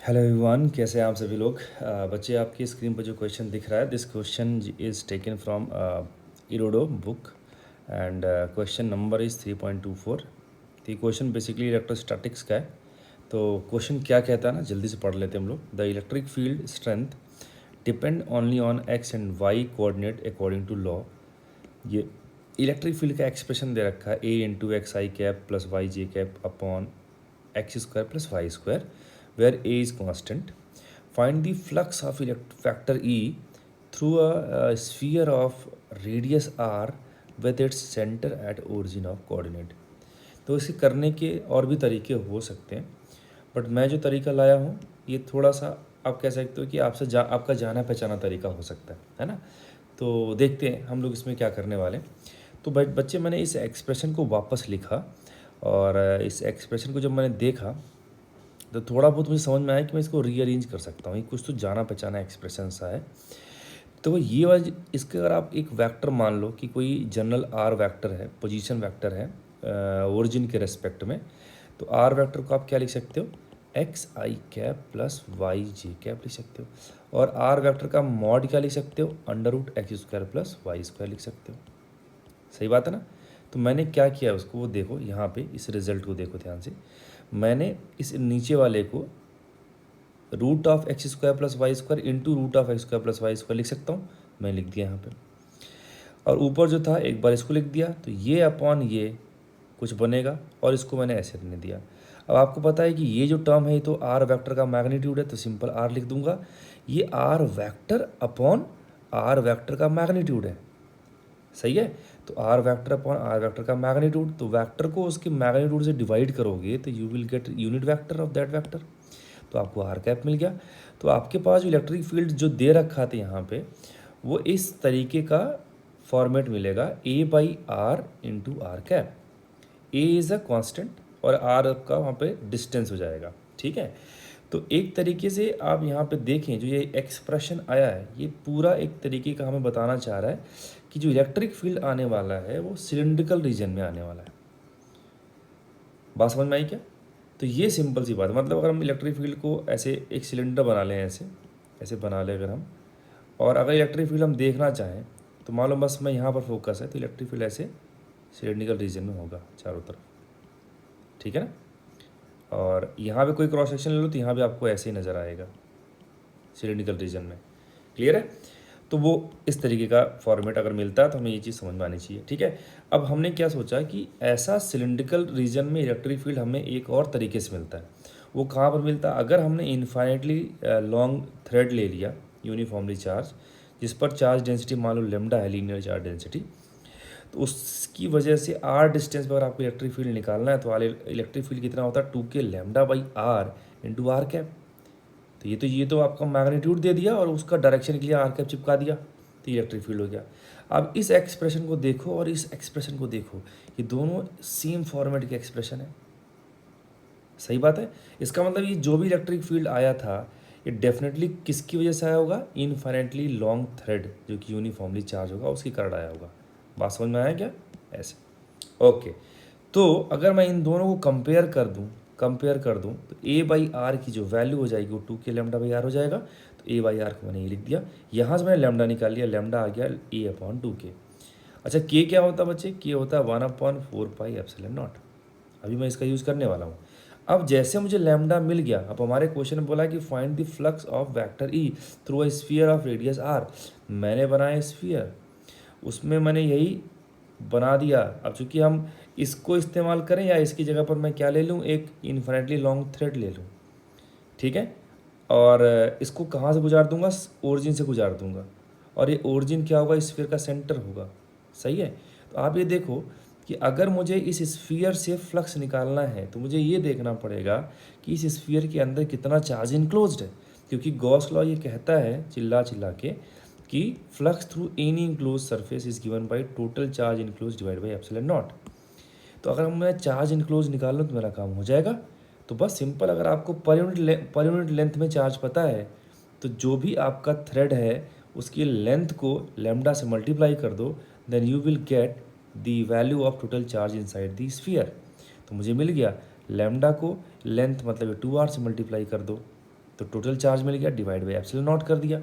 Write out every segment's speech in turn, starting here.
Hello everyone, कैसे हैं आप सभी लोग। बच्चे, आपकी स्क्रीन पर जो क्वेश्चन दिख रहा है, this question is taken from इरोडो book and question number is 3.24। तो ये क्वेश्चन बेसिकली इलेक्ट्रोस्टैटिक्स का है। तो क्वेश्चन क्या कहता है ना, जल्दी से पढ़ लेते हैं हम लोग। The electric field strength depend only on X and Y coordinate according to law. ये इलेक्ट्रिक फील्ड का एक्सप्रेशन दे रखा है, A into X I cap plus Y J cap upon X square plus Y square, where A is constant. Find the flux of vector E through a sphere of radius r with its center at origin of coordinate. तो इसे करने के और भी तरीके हो सकते हैं, बट मैं जो तरीका लाया हूँ ये थोड़ा सा आप कह सकते हो कि आपका जाना पहचाना तरीका हो सकता है ना। तो देखते हैं हम लोग इसमें क्या करने वाले हैं। तो बच्चे, मैंने इस एक्सप्रेशन को वापस लिखा और इस एक्सप्रेशन को जब मैंने देखा तो थोड़ा बहुत मुझे समझ में आया कि मैं इसको रीअरेंज कर सकता हूँ। ये कुछ तो जाना पहचाना एक्सप्रेशन सा है। तो ये वाला इसके अगर आप एक वेक्टर मान लो कि कोई जनरल आर वेक्टर है, पोजीशन वेक्टर है ओरिजिन के रेस्पेक्ट में, तो आर वेक्टर को आप क्या लिख सकते हो, x I cap plus Y J cap लिख सकते हो। और आर वेक्टर का मॉड क्या लिख सकते हो, under root X square plus Y square लिख सकते हो। सही बात है ना। तो मैंने क्या किया उसको वो देखो, यहाँ पे इस रिजल्ट को देखो ध्यान से। मैंने इस नीचे वाले को root of X square plus Y square into root of X square plus Y square लिख सकता हूँ, मैं लिख दिया यहाँ पे। और ऊपर जो था एक बार इसको लिख दिया, तो ये अपॉन ये कुछ बनेगा और इसको मैंने ऐसे रहने दिया। अब आपको पता है कि ये जो टर्म है तो आर वेक्टर का मैग्नीट्यूड है, तो सिंपल आर लिख दूंगा। ये R vector upon R vector का मैग्नीट्यूड है, सही है। तो R vector upon R vector का मैग्नीट्यूड, तो वेक्टर को उसके मैग्नीट्यूड से डिवाइड करोगे तो you will get unit vector of that vector, तो आपको आर कैप मिल गया। तो आपके पास जो इलेक्ट्रिक फील्ड जो दे रखा था यहाँ पे, वो इस तरीके का फॉर्मेट मिलेगा, A by R into R cap. A is a constant और आर का वहाँ पे डिस्टेंस हो जाएगा, ठीक है। तो एक तरीके से आप यहाँ पे देखें, जो ये एक्सप्रेशन आया है ये पूरा एक तरीके का हमें बताना चाह रहा है कि जो इलेक्ट्रिक फील्ड आने वाला है वो सिलिंड्रिकल रीजन में आने वाला है। बात समझ में आई क्या। तो ये सिंपल सी बात है, मतलब अगर हम इलेक्ट्रिक फील्ड को ऐसे एक सिलेंडर बना लें, ऐसे ऐसे बना लें अगर हम, और अगर इलेक्ट्रिक फील्ड हम देखना चाहें तो मान लो बस मैं यहाँ पर फोकस है, तो इलेक्ट्रिक फील्ड ऐसे सिलेंड्रिकल रीजन में होगा चारों तरफ, ठीक है ना। और यहाँ पे कोई क्रॉस सेक्शन ले लो तो यहाँ भी आपको ऐसे ही नज़र आएगा सिलिंड्रिकल रीजन में। क्लियर है। तो वो इस तरीके का फॉर्मेट अगर मिलता है तो हमें ये चीज़ समझ में आनी चाहिए, ठीक है। अब हमने क्या सोचा कि ऐसा सिलिंड्रिकल रीजन में इलेक्ट्रिक फील्ड हमें एक और तरीके से मिलता है। वो कहाँ पर मिलता है, अगर हमने इन्फाइनेटली लॉन्ग थ्रेड ले लिया यूनिफॉर्मली चार्ज, जिस पर चार्ज डेंसिटी मान लो लेमडा है, लीनियर चार्ज डेंसिटी, तो उसकी वजह से आर डिस्टेंस पर आपको इलेक्ट्रिक फील्ड निकालना है, तो इलेक्ट्रिक फील्ड कितना होता है, 2k lambda by R into R cap. तो ये तो आपका मैग्नीट्यूड दे दिया और उसका डायरेक्शन के लिए आर कैप चिपका दिया, तो इलेक्ट्रिक फील्ड हो गया। अब इस एक्सप्रेशन को देखो और इस एक्सप्रेशन को देखो, ये दोनों सेम फॉर्मेट के एक्सप्रेशन है। सही बात है। इसका मतलब ये जो भी इलेक्ट्रिक फील्ड आया था ये डेफिनेटली किसकी वजह से आया होगा, इनफाइनेटली लॉन्ग थ्रेड जो कि यूनिफॉर्मली चार्ज होगा उसकी कारण आया होगा। बात समझ में आया क्या, ऐसे। ओके। तो अगर मैं इन दोनों को कंपेयर कर दूं तो ए बाई आर की जो वैल्यू हो जाएगी वो 2k लेमडा बाई आर हो जाएगा। तो ए बाई आर को मैंने ये लिख दिया, यहाँ से मैंने लेमडा निकाल लिया, लेमडा आ गया ए अपॉन 2k। अच्छा, के क्या होता है बच्चे, के होता है 1/4 पाई एप्सिलॉन नॉट। अभी मैं इसका यूज़ करने वाला हूँ। अब जैसे मुझे लैम्डा मिल गया, अब हमारे क्वेश्चन में बोला कि find the flux of vector E through a sphere of radius R. मैंने बनाया स्फीयर, उसमें मैंने यही बना दिया। अब चूंकि हम इसको इस्तेमाल करें या इसकी जगह पर मैं क्या ले लूँ, एक इन्फिनिटली लॉन्ग थ्रेड ले लूँ, ठीक है। और इसको कहाँ से गुजार दूंगा, ओरिजिन से गुजार दूंगा। और ये ओरिजिन क्या होगा, स्फीयर का सेंटर होगा, सही है। तो आप ये देखो कि अगर मुझे इस स्फीयर से फ्लक्स निकालना है तो मुझे ये देखना पड़ेगा कि इस स्फीयर के अंदर कितना चार्ज इनक्लोज्ड है, क्योंकि गॉस लॉ ये कहता है चिल्ला चिल्ला के कि flux through any enclose surface is given by total charge enclose divide by epsilon not. तो अगर मैं चार्ज इनक्लोज निकाल लूँ तो मेरा काम हो जाएगा। तो बस सिंपल, अगर आपको पर यूनिट लेंथ में चार्ज पता है तो जो भी आपका थ्रेड है उसकी लेंथ को लेमडा से मल्टीप्लाई कर दो, then you will get the value of total charge inside the sphere. तो मुझे मिल गया लेमडा को लेंथ मतलब 2r से मल्टीप्लाई कर दो, तो टोटल चार्ज मिल गया, डिवाइड बाई एप्सिलॉन नॉट कर दिया।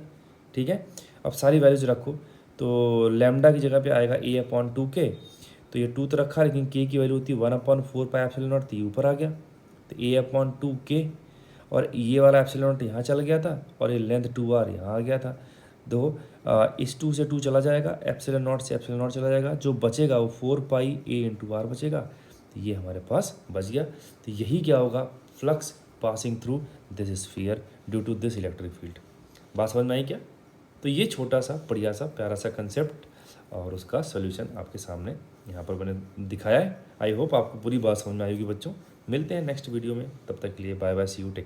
ठीक है, अब सारी वैल्यूज रखो, तो लैम्डा की जगह पे आएगा a अपॉन 2k, तो ये 2 तो रखा, लेकिन k की वैल्यू होती है 1/4 पाई एप्सिलॉन नॉट, तो ये ऊपर आ गया, तो a अपॉन 2k, और ये वाला एप्सिलॉन नॉट यहाँ चल गया था, और ये लेंथ 2r यहाँ आ गया था। दो इस 2 से 2 चला जाएगा, एप्सिलॉन नॉट से एप्सिलॉन नॉट चला जाएगा, जो बचेगा वो 4 पाई a इंटू आर बचेगा, तो ये हमारे पास बच गया। तो यही क्या होगा, flux passing through this sphere due to this electric field. बात समझ में आई क्या? तो ये छोटा सा बढ़िया सा प्यारा सा कंसेप्ट और उसका सोल्यूशन आपके सामने यहाँ पर मैंने दिखाया है। आई होप आपको पूरी बात समझ में आएगी बच्चों। मिलते हैं नेक्स्ट वीडियो में, तब तक के लिए bye bye, see you, take.